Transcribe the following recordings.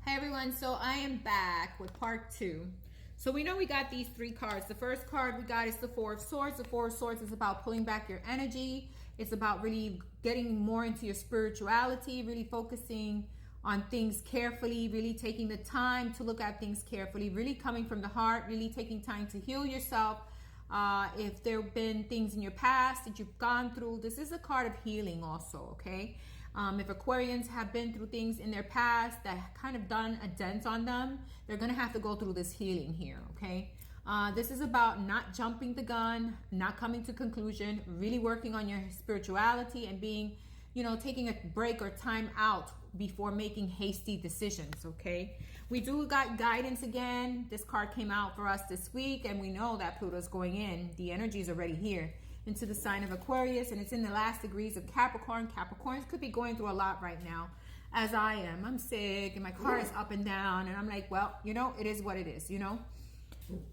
Hi everyone, so I am back with part two. So we know we got these three cards. The first card we got is the Four of Swords. The Four of Swords is about pulling back your energy. It's about really getting more into your spirituality, really focusing on things carefully, really taking the time to look at things carefully, really coming from the heart, really taking time to heal yourself. If there have been things in your past that you've gone through, this is a card of healing also, okay? If Aquarians have been through things in their past that kind of done a dent on them, they're going to have to go through this healing here, okay? This is about not jumping the gun, not coming to conclusion, really working on your spirituality and being, taking a break or time out before making hasty decisions, okay? We do got guidance again. This card came out for us this week, and we know that Pluto's going in. The energy is already here into the sign of Aquarius, and it's in the last degrees of Capricorn. Capricorns could be going through a lot right now, as I am. I'm sick, and my car is up and down, and I'm like, well, it is what it is,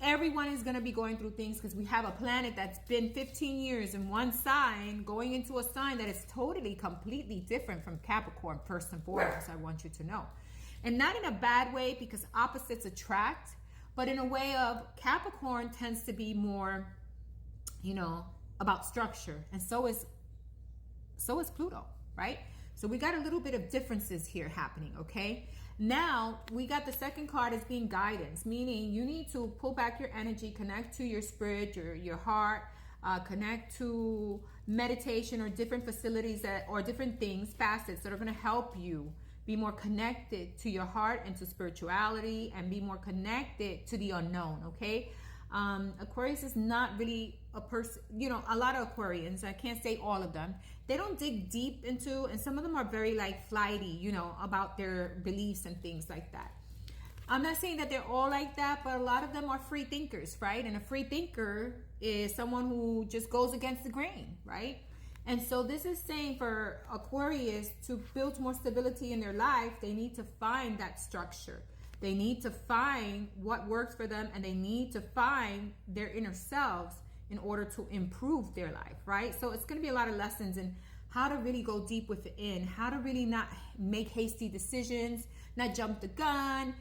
Everyone is going to be going through things because we have a planet that's been 15 years in one sign going into a sign that is totally, completely different from Capricorn, first and foremost, I want you to know. And not in a bad way because opposites attract, but in a way of Capricorn tends to be more, about structure. And so is Pluto, right? So we got a little bit of differences here happening, okay? Now, we got the second card as being guidance, meaning you need to pull back your energy, connect to your spirit, your heart, connect to meditation or different facilities or different things, facets that are going to help you be more connected to your heart and to spirituality and be more connected to the unknown, okay? Aquarius is not really a person, a lot of Aquarians, I can't say all of them, they don't dig deep into, and some of them are very flighty, about their beliefs and things like that. I'm not saying that they're all like that, but a lot of them are free thinkers, right? And a free thinker is someone who just goes against the grain, right? And so this is saying for Aquarius to build more stability in their life, they need to find that structure. They need to find what works for them, and they need to find their inner selves in order to improve their life, right? So it's going to be a lot of lessons in how to really go deep within, how to really not make hasty decisions, not jump the gun,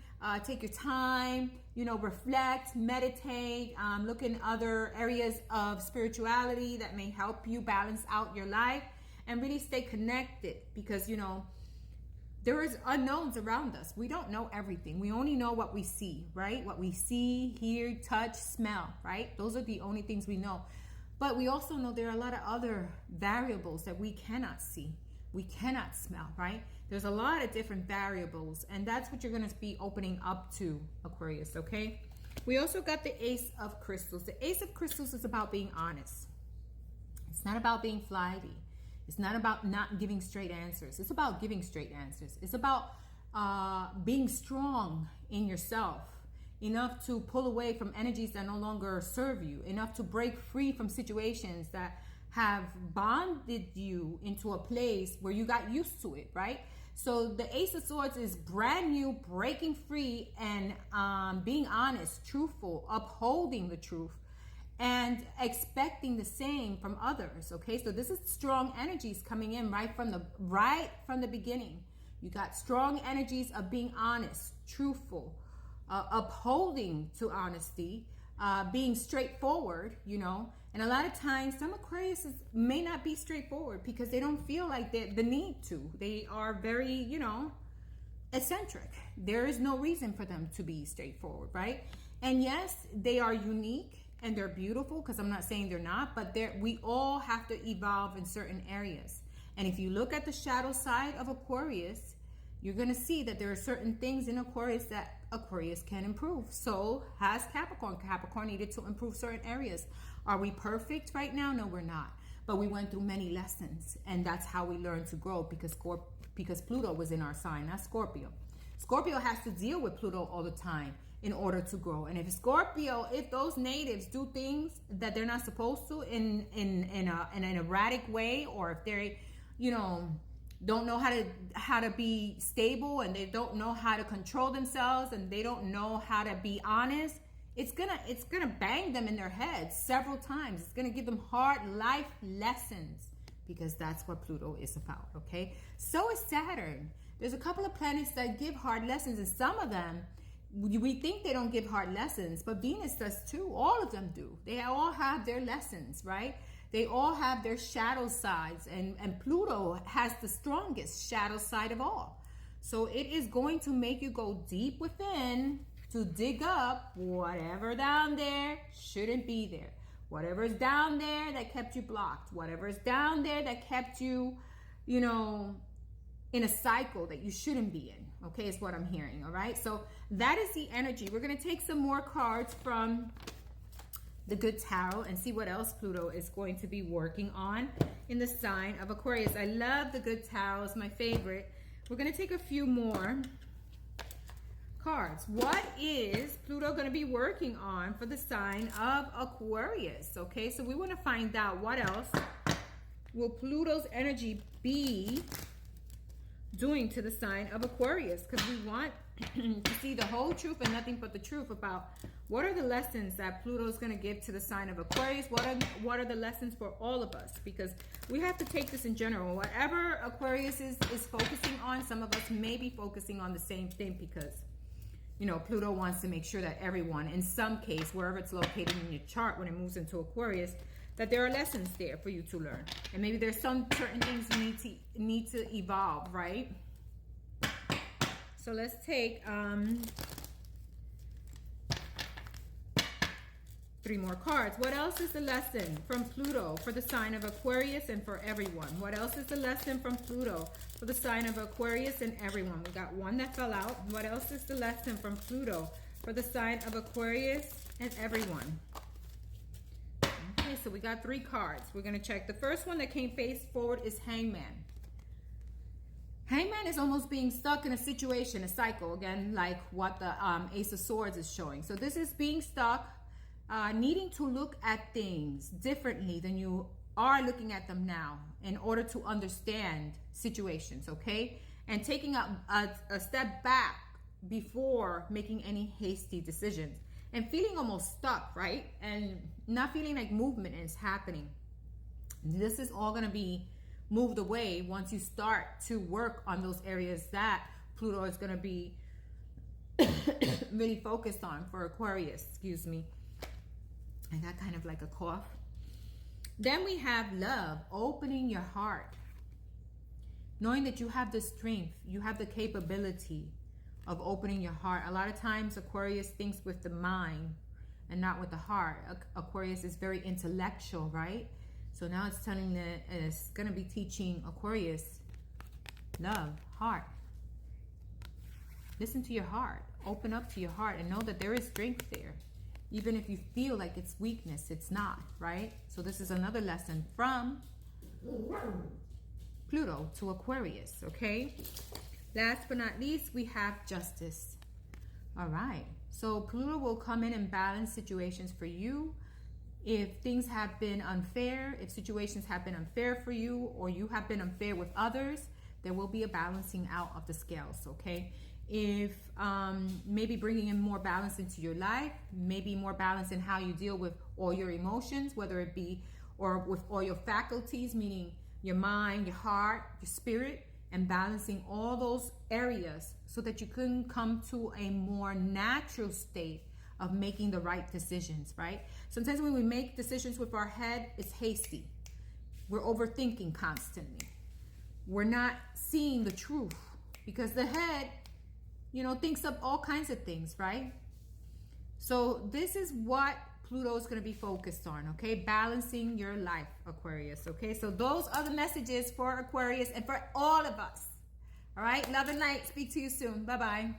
take your time, reflect, meditate, look in other areas of spirituality that may help you balance out your life and really stay connected because, there is unknowns around us. We don't know everything. We only know what we see, right? What we see, hear, touch, smell, right? Those are the only things we know. But we also know there are a lot of other variables that we cannot see. We cannot smell, right? There's a lot of different variables, and that's what you're going to be opening up to, Aquarius, okay? We also got the Ace of Crystals. The Ace of Crystals is about being honest. It's not about being flighty. It's not about not giving straight answers. It's about giving straight answers. It's about being strong in yourself, enough to pull away from energies that no longer serve you, enough to break free from situations that have bonded you into a place where you got used to it, right? So the Ace of Swords is brand new, breaking free, and being honest, truthful, upholding the truth, and expecting the same from others, okay? So this is strong energies coming in right from the beginning. You got strong energies of being honest, truthful, upholding to honesty, being straightforward, and a lot of times some Aquarius may not be straightforward because they don't feel like the need to. They are very, eccentric. There is no reason for them to be straightforward, right? And yes, they are unique and they're beautiful, because I'm not saying they're not, but we all have to evolve in certain areas. And if you look at the shadow side of Aquarius, you're going to see that there are certain things in Aquarius that Aquarius can improve. So has Capricorn. Capricorn needed to improve certain areas. Are we perfect right now? No, we're not. But we went through many lessons, and that's how we learned to grow, because Pluto was in our sign, not Scorpio. Scorpio has to deal with Pluto all the time in order to grow. And if those natives do things that they're not supposed to in an erratic way, or if they, don't know how to be stable, and they don't know how to control themselves, and they don't know how to be honest, it's gonna bang them in their heads several times. It's gonna give them hard life lessons, because that's what Pluto is about, okay? So is Saturn. There's a couple of planets that give hard lessons, and some of them, we think they don't give hard lessons, but Venus does too. All of them do. They all have their lessons, right? They all have their shadow sides, and Pluto has the strongest shadow side of all. So it is going to make you go deep within to dig up whatever down there shouldn't be there. Whatever is down there that kept you blocked. Whatever is down there that kept you, you know, in a cycle that you shouldn't be in. Okay, is what I'm hearing, all right? So that is the energy. We're going to take some more cards from the Good Tarot and see what else Pluto is going to be working on in the sign of Aquarius. I love the Good Tarot. It's my favorite. We're going to take a few more cards. What is Pluto going to be working on for the sign of Aquarius? Okay, so we want to find out what else will Pluto's energy be doing to the sign of Aquarius, because we want to see the whole truth and nothing but the truth about what are the lessons that Pluto is going to give to the sign of Aquarius. What are the lessons for all of us, because we have to take this in general. Whatever Aquarius is focusing on, some of us may be focusing on the same thing, because you know, Pluto wants to make sure that everyone, in some case, wherever it's located in your chart when it moves into Aquarius, that there are lessons there for you to learn. And maybe there's some certain things you need to evolve, right? So let's take 3 more cards. What else is the lesson from Pluto for the sign of Aquarius and for everyone? What else is the lesson from Pluto for the sign of Aquarius and everyone? We got one that fell out. What else is the lesson from Pluto for the sign of Aquarius and everyone? Okay, so we got 3 cards. We're going to check. The first one that came face forward is Hangman. Hangman is almost being stuck in a situation, a cycle, again, like what the Ace of Swords is showing. So this is being stuck, needing to look at things differently than you are looking at them now in order to understand situations, okay? And taking a step back before making any hasty decisions. And feeling almost stuck, right? And not feeling like movement is happening. This is all going to be moved away once you start to work on those areas that Pluto is going to be really focused on for Aquarius. Excuse me. I got kind of like a cough. Then we have love, opening your heart. Knowing that you have the strength, you have the capability of opening your heart. A lot of times Aquarius thinks with the mind and not with the heart. Aquarius is very intellectual, right? So now it's telling that it's going to be teaching Aquarius love, heart. Listen to your heart. Open up to your heart and know that there is strength there. Even if you feel like it's weakness, it's not, right? So this is another lesson from Pluto to Aquarius, okay? Last but not least, we have justice. All right. So Pluto will come in and balance situations for you. If things have been unfair, if situations have been unfair for you, or you have been unfair with others, there will be a balancing out of the scales, okay? If maybe bringing in more balance into your life, maybe more balance in how you deal with all your emotions, whether it be or with all your faculties, meaning your mind, your heart, your spirit, and balancing all those areas so that you can come to a more natural state of making the right decisions, right? Sometimes when we make decisions with our head, it's hasty. We're overthinking constantly. We're not seeing the truth because the head, you know, thinks of all kinds of things, right? So this is what Pluto is going to be focused on, okay? Balancing your life, Aquarius, okay? So those are the messages for Aquarius and for all of us. All right? Love and light. Speak to you soon. Bye-bye.